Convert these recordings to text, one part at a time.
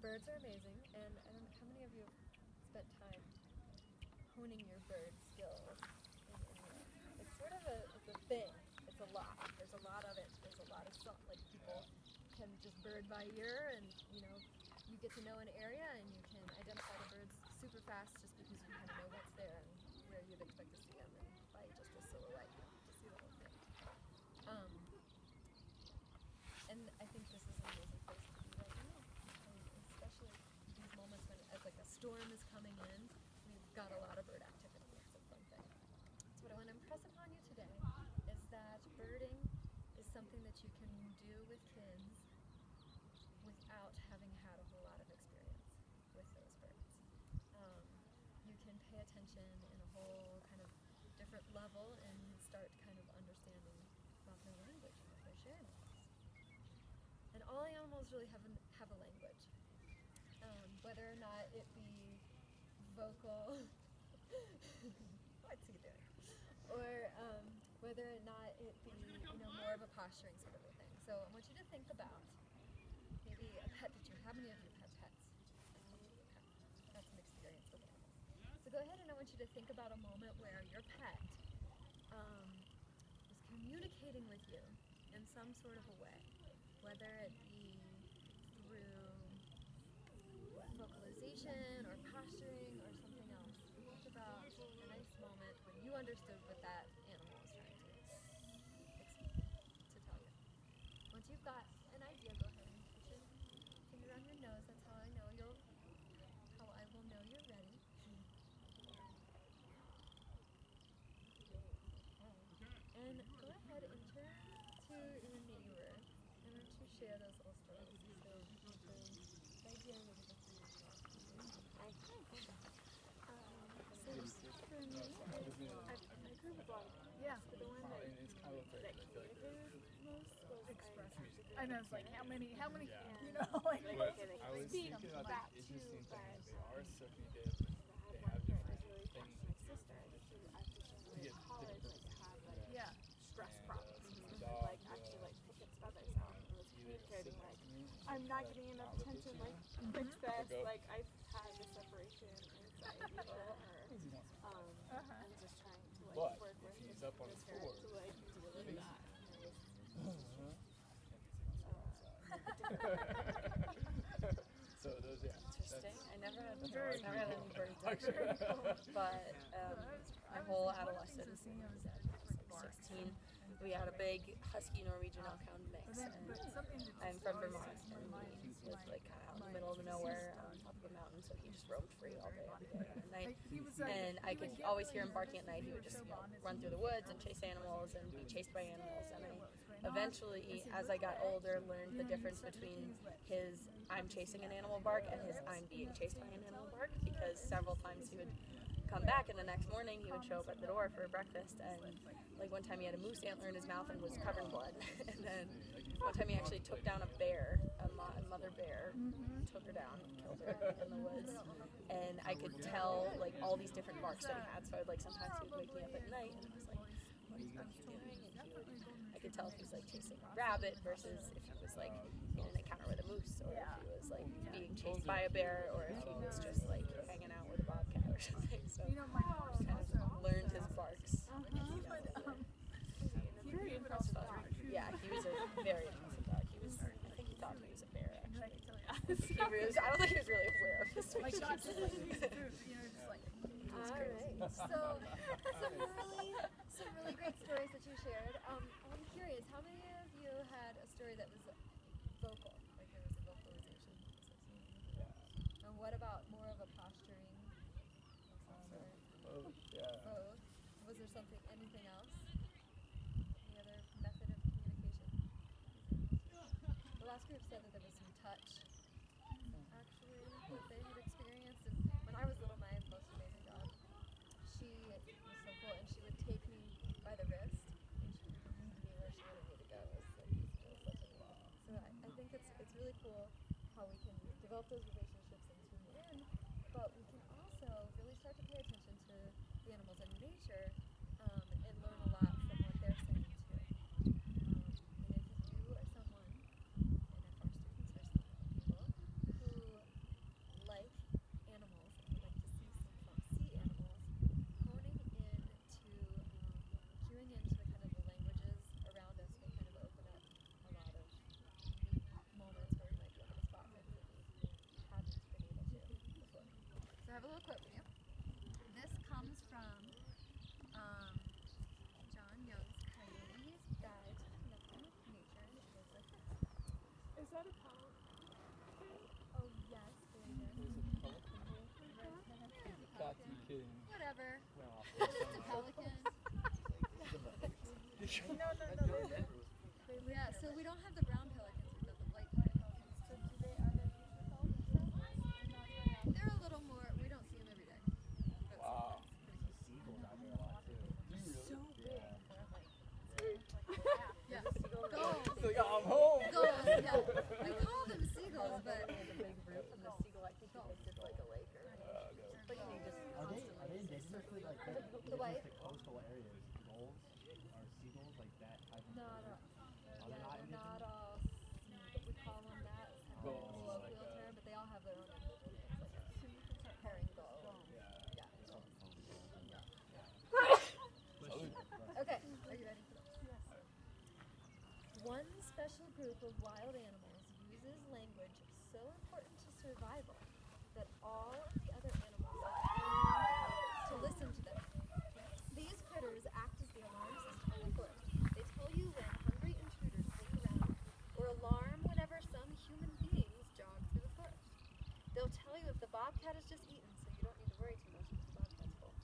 birds are amazing, and how many of you have spent time honing your bird skills in any way? It's sort of it's a thing. It's a lot. There's a lot of it. There's a lot of stuff. Like people can just bird by ear, and you get to know an area, and you can identify the birds super fast just because you kind of know what's there and where you'd expect to see them, and by just a silhouette you don't have to see the whole thing. And I think this is an amazing place to be right now, and especially these moments when as a storm is coming in, we've got a lot of bird activity. It's a fun thing. So what I want to impress upon you today is that birding is something that you can do with kids without having had a whole lot of experience with those birds. You can pay attention in a whole kind of different level and start kind of understanding about their language and what they're sharing with us. And all animals really have a language, whether or not it be vocal, what's he doing, or whether or not it be more of a posturing sort of a thing. So I want you to think about maybe a pet that you have. How many of you have pets? That's an experience with animals. So go ahead, and I want you to think about a moment where your pet was communicating with you in some sort of a way, whether it be through vocalization or posturing or something else. Think about a nice moment when you understood what that animal was trying to tell you. Once you've got an idea, go ahead and put your finger on your nose. That's how I will know you're ready. And go ahead and turn to your neighbor and to share those little stories. So idea really the so for me, I grew up with a lot of animals. Yeah. But the one that communicated most was expressive. I know, it's like how many, I was speed thinking them about back the to interesting that. things. They are so creative. They have different things My sister, she to get college, different purposes. yeah, stress problems. The dog Actually, will pick its feathers out and was either communicating, sit next to me, I'm not getting not enough look at attention, you, fix this, go. I've had the separation anxiety for her, Easy once in a while. I'm just trying to, But work if with he's up on the her floor, to, deal with that. So those, yeah. Interesting. I never had any birds Actually. but my whole adolescence, when I was like 16, we had a big husky Norwegian Elkhound mix, and I'm from Vermont, and we lived kind of out in the middle of nowhere on top of a mountain, so he just roamed free all day, every day, at night, and I could always hear him barking at night. He would just run through the woods and chase animals and be chased by animals, and I eventually, as I got older, learned the difference between his I'm chasing an animal bark and his I'm being chased by an animal bark, because several times he would come back, and the next morning he would show up at the door for breakfast, and one time he had a moose antler in his mouth and was covered in blood, and then one time he actually took down a bear, a mother bear, took her down, killed her in the woods, and I could tell all these different barks that he had, so I would sometimes he would wake me up at night and I was like, what is he doing? And I could tell if he was chasing a rabbit versus if he was in an encounter with a moose, or if he was being chased by a bear, or if he was just hanging out with a bobcat or something. So I kind of learned his barks. Very impressive dog. Yeah, he was a very impressive dog. He was, I think he thought he was a bear, actually. I don't think he was really aware of his species. Alright, so some really great stories that you shared. I'm curious, how many of you had a story that was vocal, there was a vocalization associated with it? And what about more of a posturing of some sort? Both, yeah. Both. Was there anything else? Any other method of communication? The last group said that there was some touch, actually, that they had experienced. And when I was little, my most amazing dog, she was so cool, and she would take me by the wrist, and she would lead me where she wanted me to go. It was such a so I think it's really cool how we can develop those relationships and tune in, but we can also really start to pay attention to the animals in nature, and learn a lot from what they're saying too. And if you are someone, and if our students are some people who a quote for you. This comes from John Young's Coyote's Guide to Connecting with Nature, and it goes like this. Is that a pound? Oh yes, very good. Got you kidding. Whatever. Well, It's just a pelican. Yeah, so we don't have the brown pelicans, we've got the white pelicans. So do they are they usually called something? They're a little more, we don't see them every day. But Wow. sometimes it's pretty Seagulls out there a lot too. Do you really? So big. Yeah. Yeah. Gulls. It's like, I'm home. Gulls, yeah. We call them seagulls, but There's a big roof, and the seagull, I think, depicted like a lake or but you just Are they indigenous to like the white? indigenous to coastal areas? Gulls or seagulls, like that type of not bird? all. Are they Yeah, not they're not indigenous? all. We call them that. It's kind of Gulls, a like colloquial that. term, but they all have their own names. Like a herring gull. Yeah. Okay, are you ready for this? One special group of wild animals uses language so important to survival that all of the other animals are trained to listen to them. These critters act as the alarm system in the forest. They tell you when hungry intruders hang around, or alarm whenever some human beings jog through the forest. They'll tell you if the bobcat has just eaten, so you don't need to worry too much if the bobcat's full.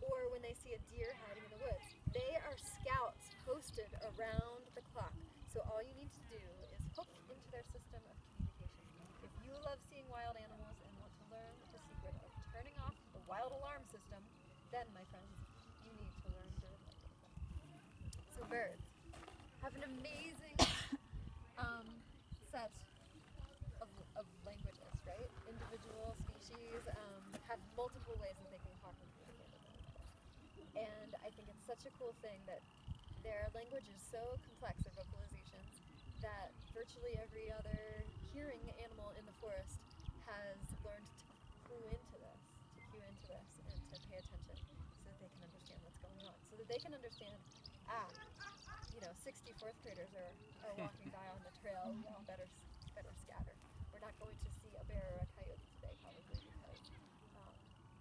Or when they see a deer hiding in the woods. They are scouts posted around the clock. So all you need to do is hook into their system of communication. If you love seeing wild animals and want to learn the secret of turning off the wild alarm system, then, my friends, you need to learn bird language. So birds have an amazing set of languages, right? Individual species have multiple ways that they can talk and communicate with one another. And I think it's such a cool thing that their language is so complex, their vocalizations, that virtually every other hearing animal in the forest has learned to cue into this, and to pay attention so that they can understand what's going on. So that they can understand, 60 fourth graders are walking by on the trail, we all better scatter. We're not going to see a bear or a coyote today, probably, because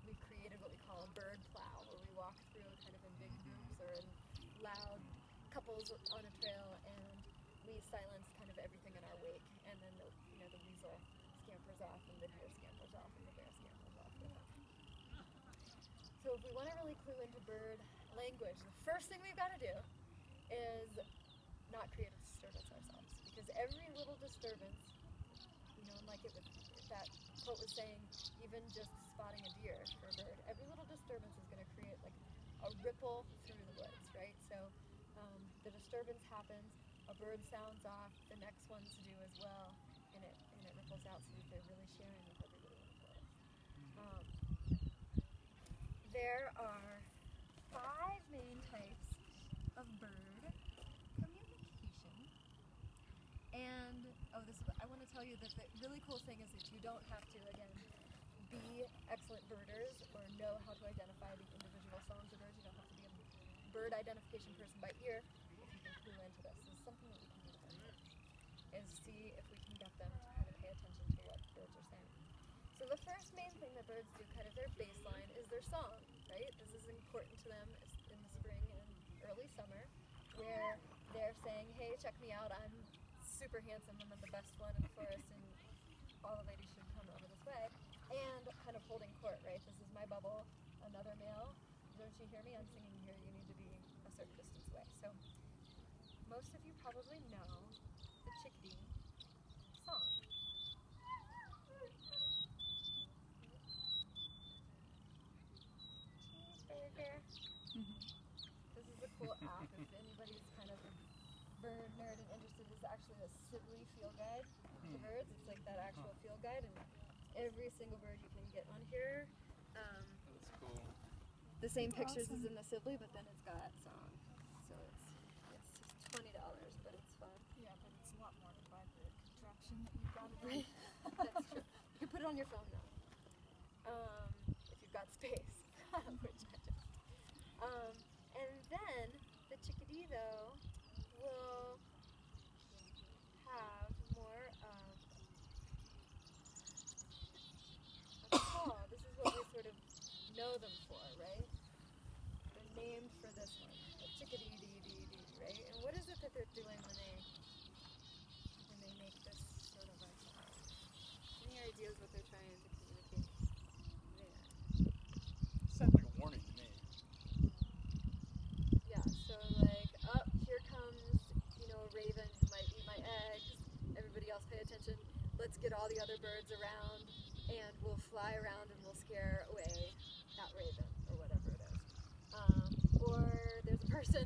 we've created what we call a bird plow, where we walk through kind of in big groups or in loud couples on a trail, and we silence kind of everything in our wake, and then the weasel scampers off, and the deer scampers off, and the bear scampers off with us. So if we want to really clue into bird language, the first thing we've got to do is not create a disturbance ourselves, because every little disturbance, like that quote was saying, even just spotting a deer for a bird, every little disturbance is going to create like a ripple through the woods, right? So the disturbance happens, a bird sounds off, the next ones do as well, and it ripples out so that they're really sharing with everybody in the forest. There are 5 main types of bird communication. And, I want to tell you that the really cool thing is that you don't have to, again, be excellent birders or know how to identify the individual songs of birds. You don't have to be a bird identification person by ear if you can clue into this. This is something that we can do with our birds, is see if we can get them to kind of pay attention to what birds are saying. So the first main thing that birds do, kind of their baseline, is their song, right? This is important to them in the spring and early summer, where they're saying, hey, check me out, I'm super handsome, I'm the best one in the forest, and all the ladies should come over this way, and kind of holding court, right? This is my bubble, another male, don't you hear me? I'm singing here, you need to be a certain distance away. So most of you probably know the chickadee song. Cheeseburger. This is a cool app if anybody's kind of a bird nerd and interested. This is actually a Sibley field guide to birds. It's like that actual field guide, and every single bird you can get on here. That's cool. The same pictures as in the Sibley, but then it's got song. So it's $20, but it's fun. Yeah, but it's a lot more to buy the contraption that you've got to buy. That's true. You can put it on your phone though, if you've got space, which I don't. And then the chickadee though will have more of a call. This is what we sort them for, right? They're named for this one, a chickadee-dee-dee-dee, right? And what is it that they're doing when they make this sort of a sound? Any ideas what they're trying to communicate? Sounds like a warning to me. Yeah, so like, oh, here comes, a raven who might eat my eggs. Everybody else pay attention. Let's get all the other birds around and we'll fly around and we'll scare away that raven or whatever it is. Or there's a person,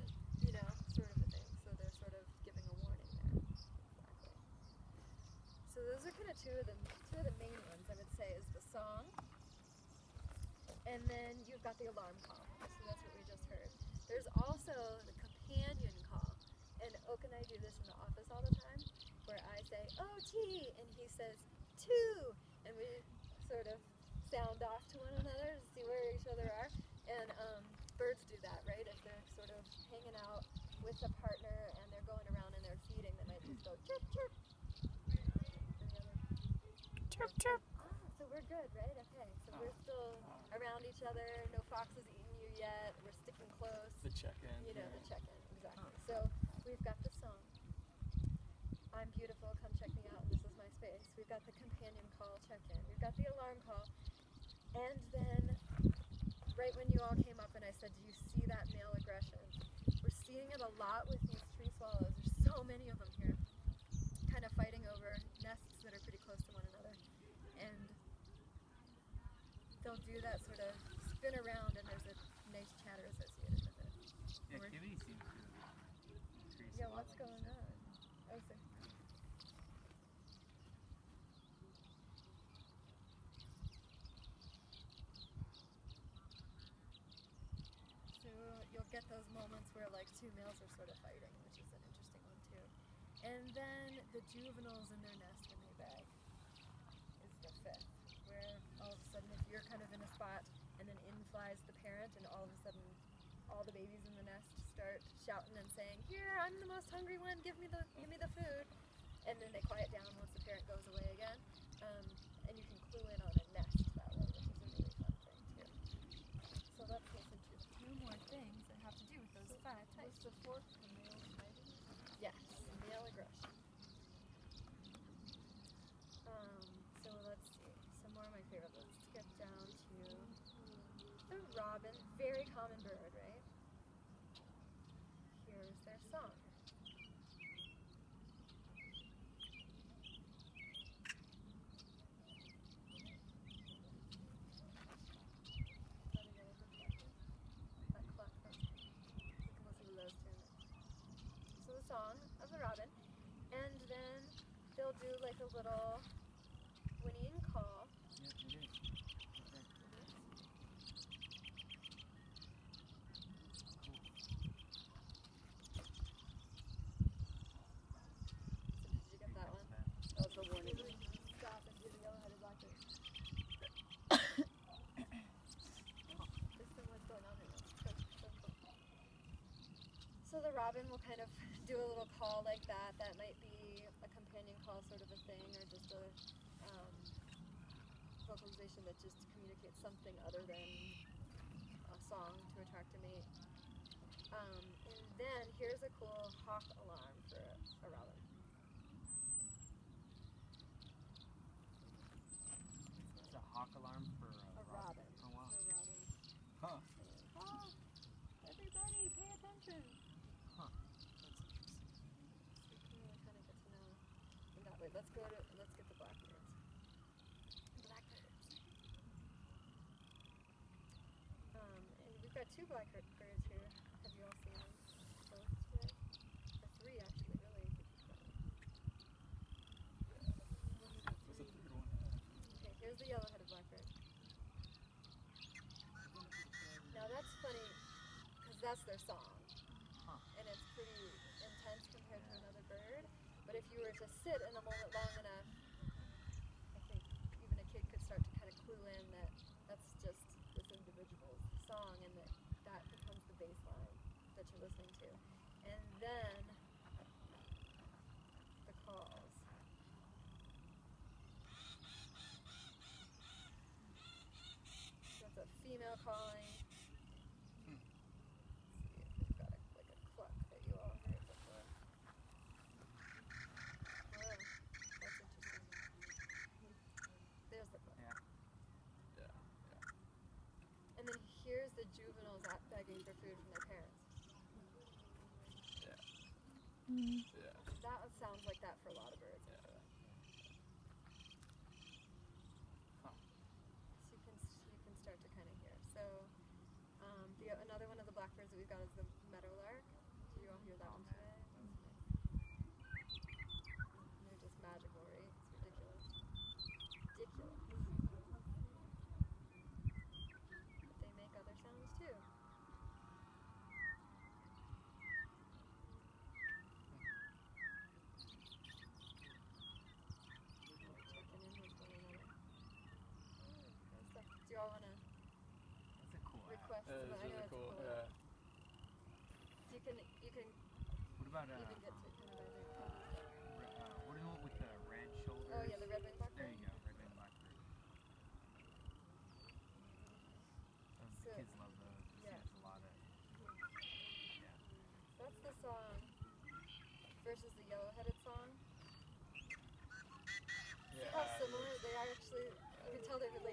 sort of a thing. So they're sort of giving a warning there. Exactly. So those are kind of two of the main ones I would say is the song. And then you've got the alarm call. So that's what we just heard. There's also the companion call. And Oak and I do this in the office all the time, where I say, "O-T," and he says, "two," and we sort of sound off to one another to see where each other are. And birds do that, right? If they're sort of hanging out with a partner and they're going around and they're feeding, they might just go chirp, chirp. Chirp, chirp. So we're good, right? Okay, so we're still around each other. No fox has eaten you yet. We're sticking close. The check-in. The check-in, exactly. So we've got the song. I'm beautiful, come check me out, and this is my space. We've got the companion call, check-in. We've got the alarm call. And then, right when you all came up and I said, do you see that male aggression? We're seeing it a lot with these tree swallows. There's so many of them here, kind of fighting over nests that are pretty close to one another. And they'll do that sort of spin around, and there's a nice chatter associated with it. The activity seems to increase Yeah, a lot. what's going on? Oh, so. So you'll get those moments where like two males are sort of fighting, which is an interesting one too. And then the juveniles in their nest when they beg is the fifth, where all of a sudden if you're kind of in a spot and then in flies the parent and all of a sudden all the babies in the nest start shouting and saying, "Here, I'm the most hungry one, give me the food." And then they quiet down once the parent goes away again. And you can clue in on a nest that way, which is a really fun thing too. So let's listen to two more things that have to do with those five types. Was the fourth the male fighting? Yes, male aggression. So let's see, some more of my favorite. Let's skip down to the robin, very common bird, right? Here's their song. That cluck, we can listen to those too. So the song of the robin, and then they'll do like a little whinnying call. Yep, it is. So did you get that one? That was the warning. Stop and do the yellow-headed blackbird. There's so much going on right now. So cool. So the robin will kind of do a little call like that. That might be a companion call sort of a thing, or just a vocalization that just communicates something other than a song to attract a mate. And then here's a cool hawk alarm for a robin. It's a hawk alarm for A robin. Oh, wow. So robin. Huh. Oh, everybody, pay attention. Huh. So you can really kind of get to know in that way. Let's get the blackbirds. Blackbirds. And we've got two blackbirds here. Have you all seen them? Both today? Or three actually, really. If you keep going. What's the third one? Okay, here's the yellow-headed blackbird. Now that's funny, because that's their song. Huh. And it's pretty intense compared to another bird. But if you were to sit in a moment long enough, I think even a kid could start to kind of clue in that that's just this individual's song, and that becomes the baseline that you're listening to. And then the calls. So it's a female calling. Hmm. Let's see if we've got like a cluck that you all heard before. Whoa, that's interesting. There's the cluck. Yeah. Yeah. Yeah. And then here's the juveniles begging for food from their parents. Yeah. Mm. Yeah. That sounds like that for a lot of birds. Yeah. Huh. So you can start to kind of hear. So another one of the blackbirds that we've got is the meadowlark. Did you all hear that one today? They're just magical, right? It's ridiculous. Ridiculous. But they make other sounds too. Checking in with one another. Good stuff. Do you all want to That's a cool app. request? That is I know really it's cool. cool. Yeah. You can What about even get to kind of either. what do you want with the red shoulders? Oh yeah, the red-winged blackbird. There you go, red-winged blackbird. The So- kids love those. We see yeah. there's a lot of. Yeah. That's the song versus the yellow-headed song. See how Yeah. similar they are actually? You can tell they're related.